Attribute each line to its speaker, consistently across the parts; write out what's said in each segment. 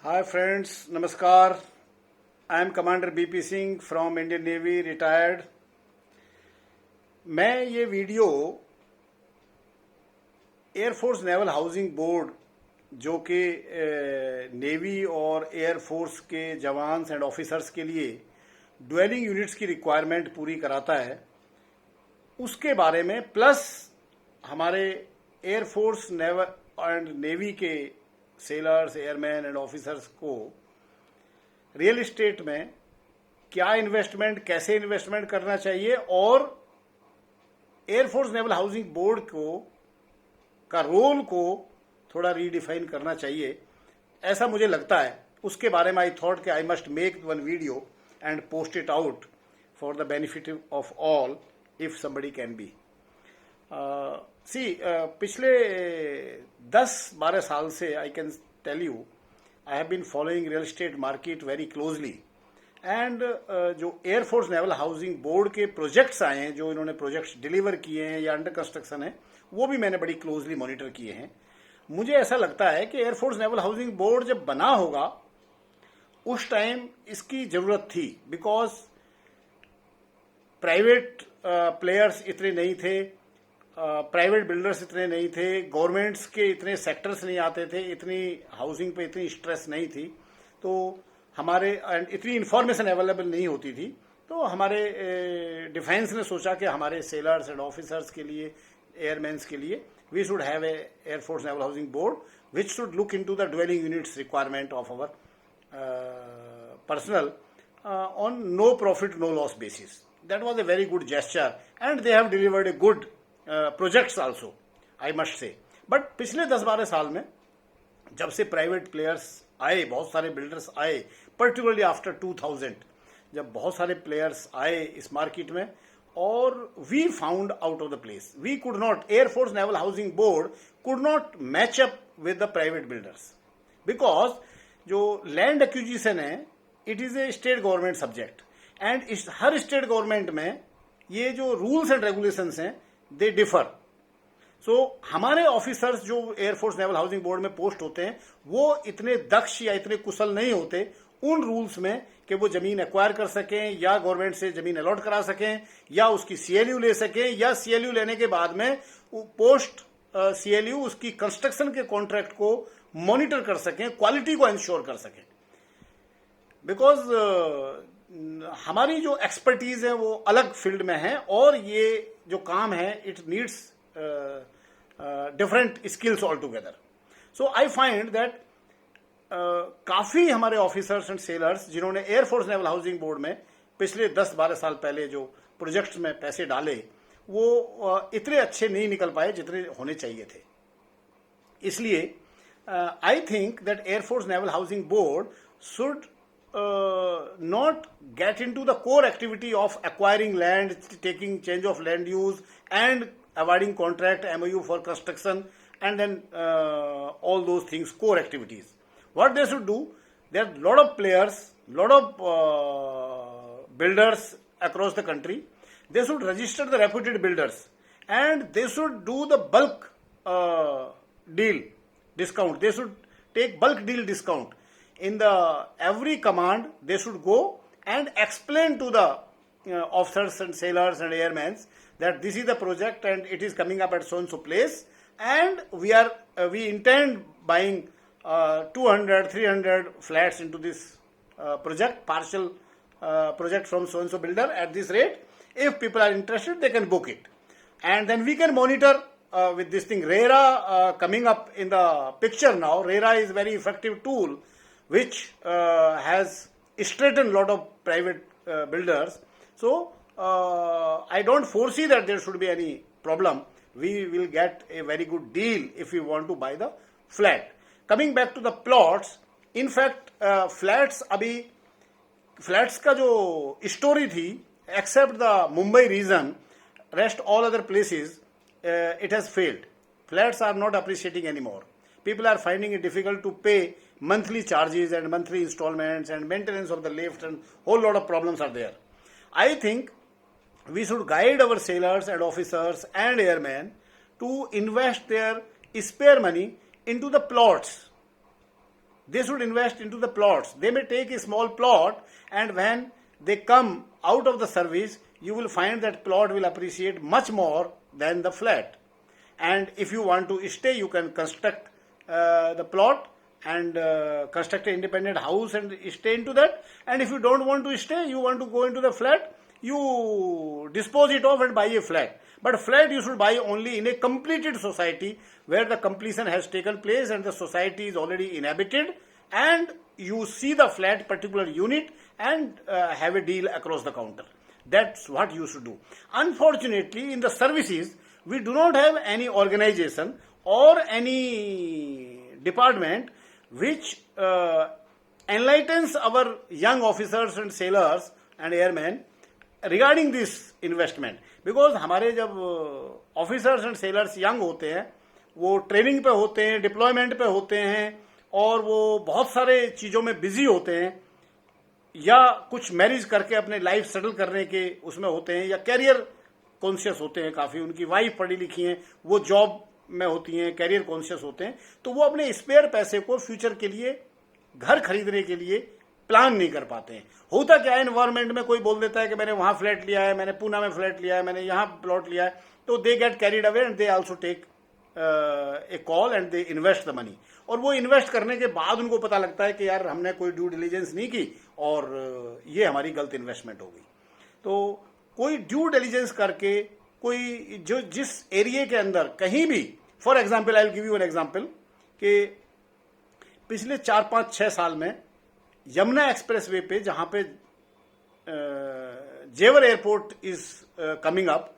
Speaker 1: Hi friends, Namaskar. I am Commander BP Singh from Indian Navy, retired. मैं ये video air force Naval Housing board जो कि navy और air force के jawans and officers के लिए ड्वेलिंग यूनिट्स की रिक्वायरमेंट पूरी कराता है, उसके बारे में, प्लस हमारे एयरफोर्स नेवल एंड नेवी के सेलर्स, एयरमैन एंड ऑफिसर्स को रियल इस्टेट में क्या इन्वेस्टमेंट, कैसे इन्वेस्टमेंट करना चाहिए और एयरफोर्स नेवल हाउसिंग बोर्ड का रोल को थोड़ा रीडिफाइन करना चाहिए, ऐसा मुझे लगता है। उसके बारे में आई थॉट कि I must make one video and post it out for the benefit of all if somebody can be. पिछले 10-12 साल से I can tell you I have been following real estate market very closely and जो Air Force Naval Housing Board के projects आए हैं, जो इन्होंने projects deliver किए हैं या अंडर कंस्ट्रक्शन है, वो भी मैंने बड़ी क्लोजली मॉनिटर किए हैं। मुझे ऐसा लगता है कि एयरफोर्स नेवल हाउसिंग बोर्ड जब बना होगा उस टाइम इसकी जरूरत थी, बिकॉज प्राइवेट प्लेयर्स इतने नहीं थे, प्राइवेट बिल्डर्स इतने नहीं थे, गवर्नमेंट्स के इतने सेक्टर्स नहीं आते थे, इतनी हाउसिंग पे इतनी स्ट्रेस नहीं थी, तो हमारे इतनी इंफॉर्मेशन अवेलेबल नहीं होती थी। तो हमारे डिफेंस ने सोचा कि हमारे सेलर्स एंड ऑफिसर्स के लिए, एयरमैन्स के लिए, we should have a Air Force Naval Housing Board which should look into the dwelling units requirement of our personnel on no profit no loss basis. That was a very good gesture and they have delivered a good projects also, I must say. But पिछले 10-12 साल में जब से private players आए, बहुत सारे builders आए, particularly after 2000, जब बहुत सारे प्लेयर्स आए इस मार्केट में, और we found out of the place, we could not, Air Force Naval Housing Board could not match up with the private builders, because जो लैंड एक्विजिशन है it is a state government subject and हर state government में ये जो rules and regulations हैं they differ. सो हमारे officers जो Air Force Naval Housing board में पोस्ट होते हैं वो इतने दक्ष या इतने कुशल नहीं होते उन रूल्स में कि वो जमीन एक्वायर कर सकें या गवर्नमेंट से जमीन अलॉट करा सकें या उसकी सीएलयू ले सकें या सीएलयू लेने के बाद में पोस्ट सीएलयू उसकी कंस्ट्रक्शन के कॉन्ट्रैक्ट को मॉनिटर कर सकें, क्वालिटी को इंश्योर कर सकें। बिकॉज हमारी जो एक्सपर्टीज है वो अलग फील्ड में है और ये जो काम है it needs different skills all together. So I find that काफी हमारे ऑफिसर्स एंड सेलर्स जिन्होंने एयरफोर्स नेवल हाउसिंग बोर्ड में पिछले 10-12 साल पहले जो प्रोजेक्ट्स में पैसे डाले वो इतने अच्छे नहीं निकल पाए जितने होने चाहिए थे। इसलिए I think that Air Force Naval Housing Board should not get into the core activity of acquiring land, taking change of land use and awarding contract, MOU for construction and then all those things, core activities. What they should do, there are a lot of players, lot of builders across the country. They should register the reputed builders and they should do the bulk deal discount. They should take bulk deal discount in the every command. They should go and explain to the officers and sailors and airmen that this is the project and it is coming up at so and so place and we intend buying 200-300 flats into this project, partial project from so and so builder at this rate. If people are interested they can book it and then we can monitor with this thing. RERA coming up in the picture now. RERA is a very effective tool which has straightened a lot of private builders. So I don't foresee that there should be any problem. We will get a very good deal if we want to buy the flat. Coming back to the plots, in fact flats अभी flats का जो story थी, except the Mumbai region, rest all other places it has failed. Flats are not appreciating anymore. People are finding it difficult to pay monthly charges and monthly installments and maintenance of the lift and whole lot of problems are there. I think we should guide our sailors and officers and airmen to invest their spare money into the plots. they should invest into the plots. They may take a small plot, and when they come out of the service, you will find that plot will appreciate much more than the flat. And if you want to stay, you can construct the plot and construct an independent house and stay into that. And if you don't want to stay, you want to go into the flat, you dispose it off and buy a flat. But flat you should buy only in a completed society where the completion has taken place and the society is already inhabited, and you see the flat particular unit and have a deal across the counter. That's what you should do. Unfortunately, in the services, we do not have any organization or any department which enlightens our young officers and sailors and airmen regarding this investment. Because हमारे जब officers and sellers young होते हैं, वो training पे होते हैं, deployment पे होते हैं, और वो बहुत सारे चीज़ों में बिजी होते हैं, या कुछ मैरिज करके अपने लाइफ सेटल करने के उसमें होते हैं, या कैरियर कॉन्शियस होते हैं काफ़ी, उनकी वाइफ पढ़ी लिखी हैं, वो जॉब में होती हैं, कैरियर कॉन्शियस होते हैं, तो वो अपने स्पेयर पैसे को फ्यूचर के लिए, घर खरीदने के लिए प्लान नहीं कर पाते हैं. होता क्या है, एनवायरमेंट में कोई बोल देता है कि मैंने वहां फ्लैट लिया है, मैंने पूना में फ्लैट लिया है, मैंने यहाँ प्लॉट लिया है, तो they get carried away and they also take a call and they invest the money. और वो इन्वेस्ट करने के बाद उनको पता लगता है कि यार हमने कोई ड्यू डिलीजेंस नहीं की और ये हमारी गलत इन्वेस्टमेंट हो गई. तो कोई ड्यू डिलीजेंस करके कोई जो जिस एरिया के अंदर कहीं भी, for example I will give you an example, कि पिछले 4-5-6 साल में यमुना एक्सप्रेस वे पे, जहां पे Jewar airport is coming up,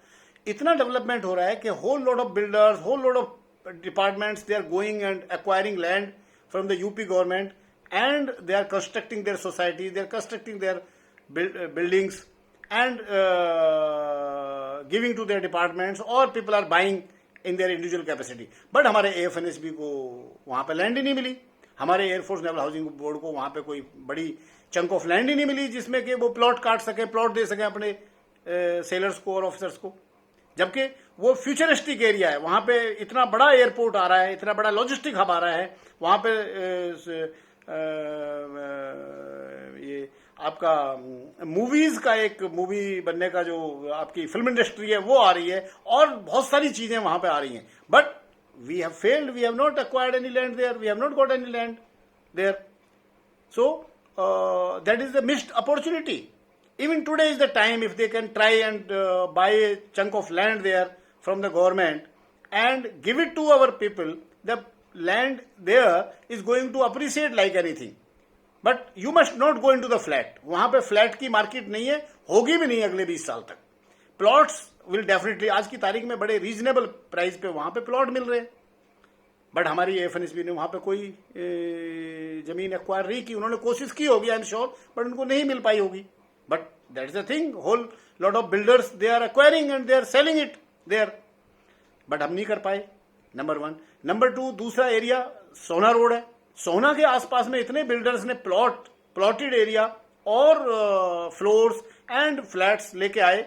Speaker 1: इतना डेवलपमेंट हो रहा है कि whole lot of builders, whole lot of departments, they are going and acquiring land from the UP government, and they are constructing their societies, they are constructing their buildings and giving to their departments, or people are buying in their individual capacity. But हमारे AFNSB को वहाँ पे land ही नहीं मिली, हमारे air force Naval Housing board को वहाँ पे कोई बड़ी चंक ऑफ लैंड ही नहीं मिली जिसमें कि वो प्लॉट काट सके, प्लॉट दे सके अपने सेलर्स को और ऑफिसर्स को. जबकि वो फ्यूचरिस्टिक एरिया है, वहां पे इतना बड़ा एयरपोर्ट आ रहा है, इतना बड़ा लॉजिस्टिक हब आ रहा है, वहां पे ये आपका मूवीज का एक मूवी बनने का जो आपकी फिल्म इंडस्ट्री है वो आ रही है, और बहुत सारी चीजें वहां पे आ रही हैं. But we have failed, we have not acquired any land there, we have not got any land there. So that is the missed opportunity. Even today is the time, if they can try and buy a chunk of land there from the government and give it to our people, the land there is going to appreciate like anything. But you must not go into the flat. वहां पे flat की market नहीं है, होगी भी नहीं अगले 20 साल तक. प्लॉट्स विल डेफिनेटली, आज की तारीख में बड़े रीजनेबल प्राइस पे वहां पे प्लॉट मिल रहे हैं. बट हमारी एफएनएसबी ने वहां पे कोई जमीन एक्वायर नहीं की. उन्होंने कोशिश की होगी, आई एम श्योर, बट उनको नहीं मिल पाई होगी. But that is the thing, whole lot of builders, they are acquiring and they are selling it there. But हम नहीं कर पाए, नंबर 1. नंबर 2, दूसरा एरिया सोना रोड है. सोना के आसपास में इतने बिल्डर्स ने प्लॉटेड एरिया और फ्लोर्स एंड फ्लैट्स लेके आए,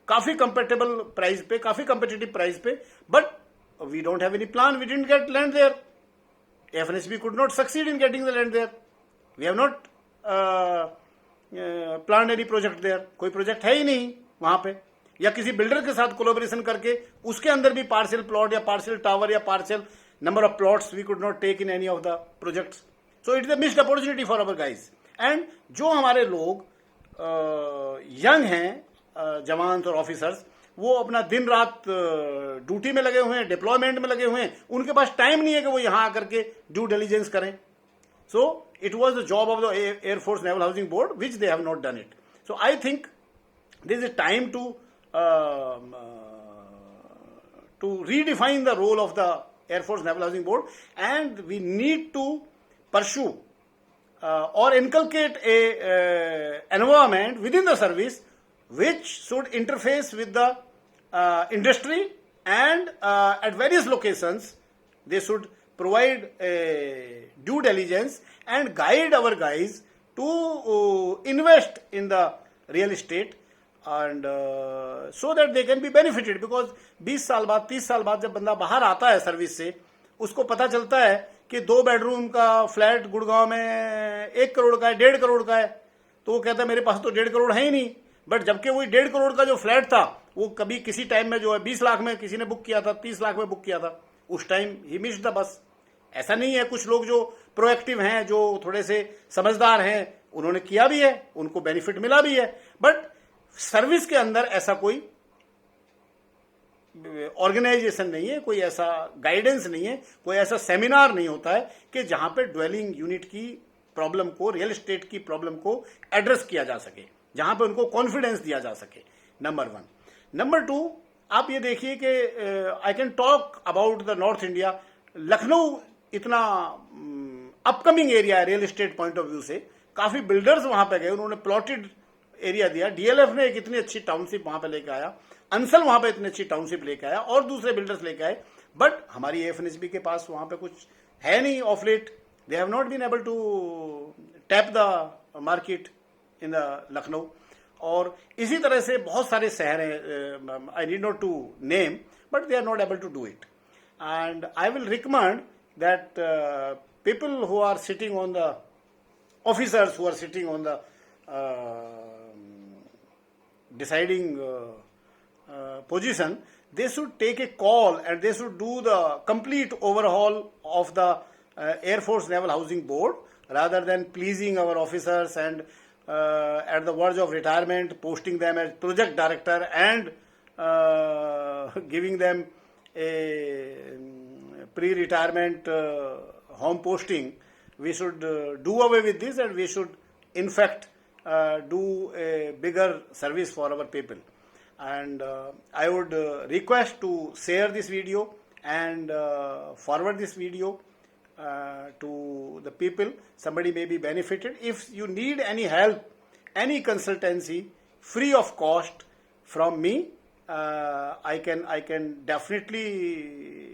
Speaker 1: काफी कंपेटेबल प्राइस पे, काफी कंपेटिटिव प्राइस पे. But we don't have any plan, we didn't get land there. FNSB could not succeed in getting the land there. We have not plan any project there. कोई project है ही नहीं वहां पे, या किसी बिल्डर के साथ कोलैबोरेशन करके उसके अंदर भी पार्शियल प्लॉट या पार्शियल टावर या partial number of plots we could not take in any of the projects. So it is a missed opportunity for our guys. And जो हमारे लोग यंग हैं, जवान और ऑफिसर्स, वो अपना दिन रात ड्यूटी में लगे हुए हैं, डिप्लॉयमेंट में लगे हुए हैं, उनके पास टाइम नहीं है कि वो यहां आकर के ड्यू डिलीजेंस करें. So it was the job of the Air Force Naval Housing Board, which they have not done it. So I think there is a time to redefine the role of the Air Force Naval Housing Board, and we need to pursue or inculcate a environment within the service which should interface with the industry, and at various locations they should provide a due diligence and guide our guys to invest in the real estate, and so that they can be benefited. Because 20 साल बाद, 30 साल बाद जब बंदा बाहर आता है service से, उसको पता चलता है कि 2 बेडरूम का फ्लैट गुड़गांव में 1 करोड़ का है, 1.5 करोड़ का है, तो वो कहता है मेरे पास तो 1.5 करोड़ है ही नहीं। बट जबकि वही 1.5 करोड़ का जो फ्लैट था वो कभी किसी टाइम में जो है 20 लाख में किसी ने बुक किया था, 30 लाख में बुक किया था, उस time he missed the bus. ऐसा नहीं है, कुछ लोग जो प्रोएक्टिव हैं, जो थोड़े से समझदार हैं, उन्होंने किया भी है, उनको बेनिफिट मिला भी है। बट सर्विस के अंदर ऐसा कोई ऑर्गेनाइजेशन नहीं है, कोई ऐसा गाइडेंस नहीं है, कोई ऐसा सेमिनार नहीं होता है कि जहां पे ड्वेलिंग यूनिट की प्रॉब्लम को, रियल एस्टेट की प्रॉब्लम को एड्रेस किया जा सके, जहां पे उनको कॉन्फिडेंस दिया जा सके। नंबर 1। नंबर 2, आप ये देखिए कि I can talk about the north India. Lucknow इतना अपकमिंग एरिया है real estate point of view से, काफी बिल्डर्स वहां पे गए, उन्होंने प्लॉटेड एरिया दिया। डीएलएफ ने एक इतनी अच्छी टाउनशिप वहां पे लेके आया, अंसल वहां पे इतनी अच्छी टाउनशिप लेके आया, और दूसरे बिल्डर्स लेके आए। बट हमारी एफएनएसबी के पास वहां पे कुछ है नहीं of late. They have not been able to tap the market in the Lucknow. और इसी तरह से बहुत सारे शहर हैं, I need not to name, but they are not able to do it. And I will recommend that people who are sitting on the officers who are sitting on the deciding position, they should take a call and they should do the complete overhaul of the Air Force Naval Housing Board, rather than pleasing our officers and at the verge of retirement posting them as project director and giving them a pre-retirement home posting. We should do away with this, and we should in fact do a bigger service for our people. And I would request to share this video and forward this video to the people. Somebody may be benefited. If you need any help, any consultancy free of cost from me, I can definitely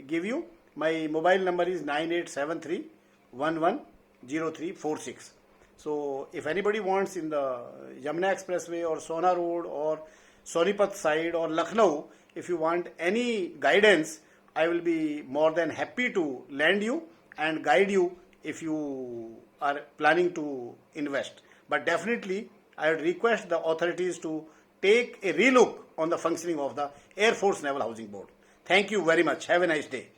Speaker 1: give you. My mobile number is 9873110346. So if anybody wants in the Yamuna Expressway or Sona Road or Sonipat side or Lucknow, if you want any guidance, I will be more than happy to lend you and guide you if you are planning to invest. But definitely I would request the authorities to take a relook on the functioning of the Air Force Naval Housing Board. Thank you very much. Have a nice day.